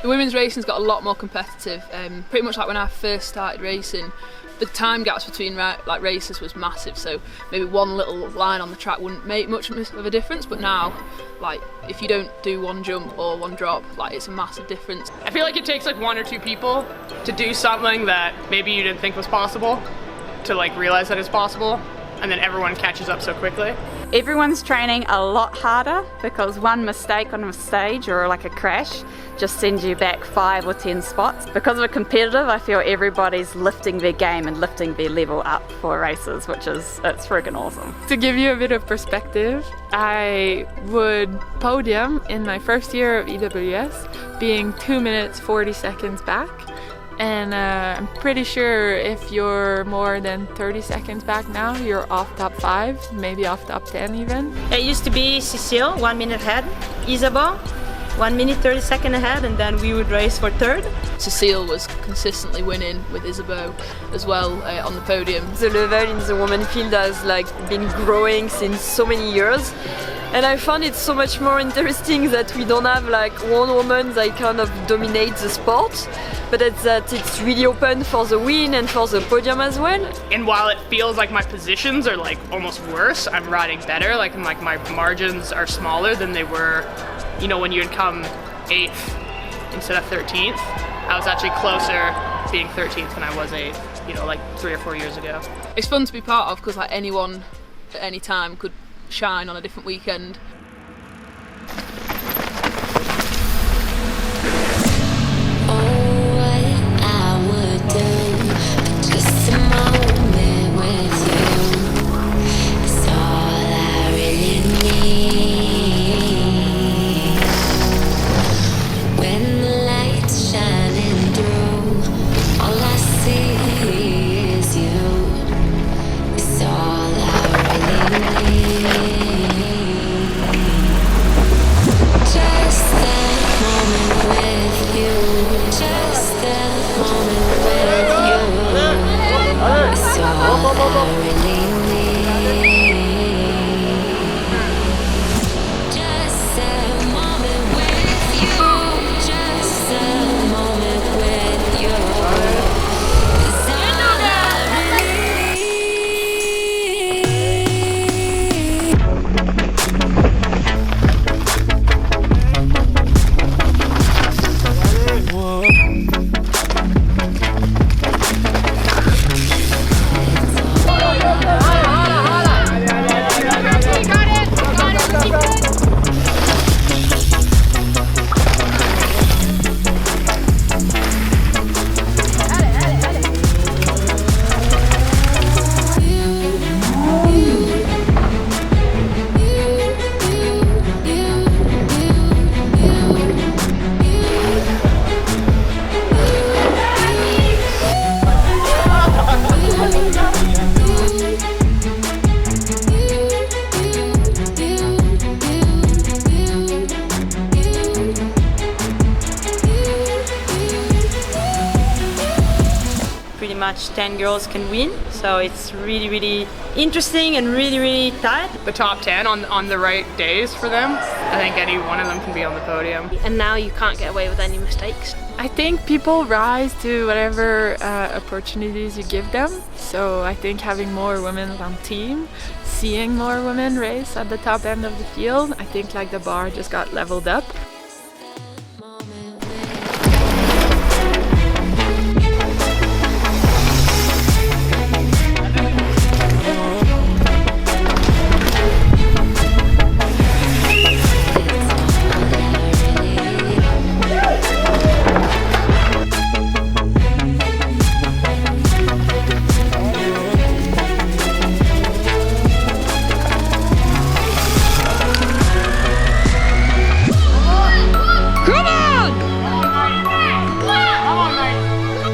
The women's racing's got a lot more competitive. Pretty much like when I first started racing, the time gaps between like races was massive, so maybe one little line on the track wouldn't make much of a difference, but now, like, if you don't do one jump or one drop, like, it's a massive difference. I feel like it takes like one or two people to do something that maybe you didn't think was possible, to like realize that it's possible, and then everyone catches up so quickly. Everyone's training a lot harder because one mistake on a stage or like a crash just sends you back 5 or 10 spots. Because we're competitive, I feel everybody's lifting their game and lifting their level up for races, it's freaking awesome. To give you a bit of perspective, I would podium in my first year of EWS being 2 minutes 40 seconds back. And I'm pretty sure if you're more than 30 seconds back now, you're off top 5, maybe off top 10 even. It used to be Cecile, 1 minute ahead, Isabel, 1 minute 30 seconds ahead, and then we would race for third. Cecile was consistently winning with Isabeau as well on the podium. The level in the women field has like been growing since so many years. And I found it so much more interesting that we don't have like one woman that kind of dominates the sport, but it's really open for the win and for the podium as well. And while it feels like my positions are like almost worse, I'm riding better. Like, my margins are smaller than they were, you know, when you would come 8th instead of 13th. I was actually closer being 13th than I was 8th, you know, like 3 or 4 years ago. It's fun to be part of because like anyone at any time could shine on a different weekend. Much 10 girls can win, so it's really interesting and really tight. The top 10 on the right days for them, I think any one of them can be on the podium. And now you can't get away with any mistakes. I think people rise to whatever opportunities you give them. So I think having more women on team, seeing more women race at the top end of the field, I think like the bar just got leveled up.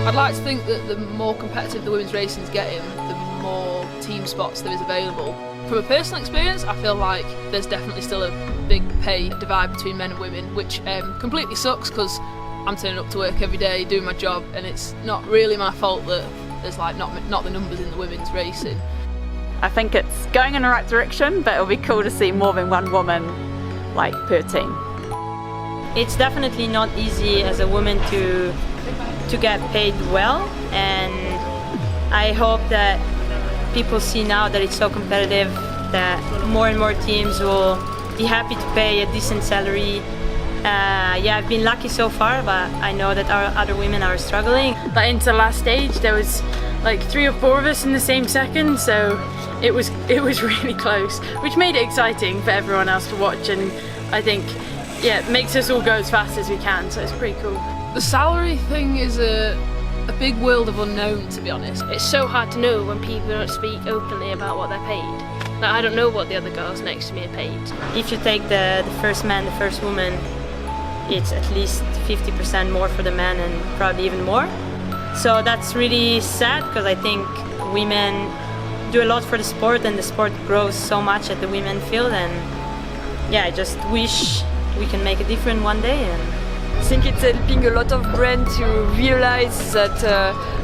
I'd like to think that the more competitive the women's racing is getting, the more team spots there is available. From a personal experience, I feel like there's definitely still a big pay divide between men and women, which completely sucks because I'm turning up to work every day, doing my job, and it's not really my fault that there's like not the numbers in the women's racing. I think it's going in the right direction, but it'll be cool to see more than one woman like per team. it's definitely not easy as a woman to get paid well, and I hope that people see now that it's so competitive that more and more teams will be happy to pay a decent salary. Yeah, I've been lucky so far, but I know that our other women are struggling. But into the last stage, there was like 3 or 4 of us in the same second, so it was really close, which made it exciting for everyone else to watch, and I think, yeah, it makes us all go as fast as we can, so it's pretty cool. The salary thing is a big world of unknown, to be honest. It's so hard to know when people don't speak openly about what they're paid. Like, I don't know what the other girls next to me are paid. If you take the first man, the first woman, it's at least 50% more for the man and probably even more. So that's really sad, because I think women do a lot for the sport, and the sport grows so much at the women field, and yeah, I just wish we can make a difference one day. And I think it's helping a lot of brands to realize that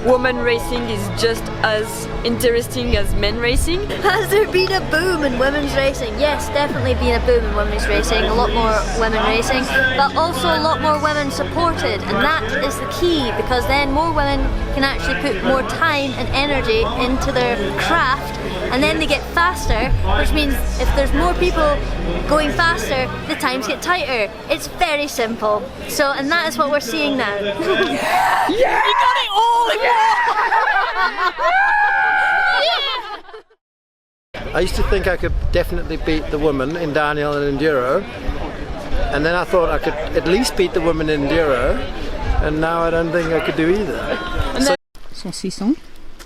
women racing is just as interesting as men racing. Has there been a boom in women's racing? Yes, definitely been a boom in women's racing. A lot more women racing, but also a lot more women supported, and that is the key, because then more women can actually put more time and energy into their craft, and then they get faster, which means if there's more people going faster, the times get tighter. It's very simple. So, and that is what we're seeing now. Yeah! You got it all again! I used to think I could definitely beat the women in downhill and enduro, and then I thought I could at least beat the women in enduro, and now I don't think I could do either. Saucisson.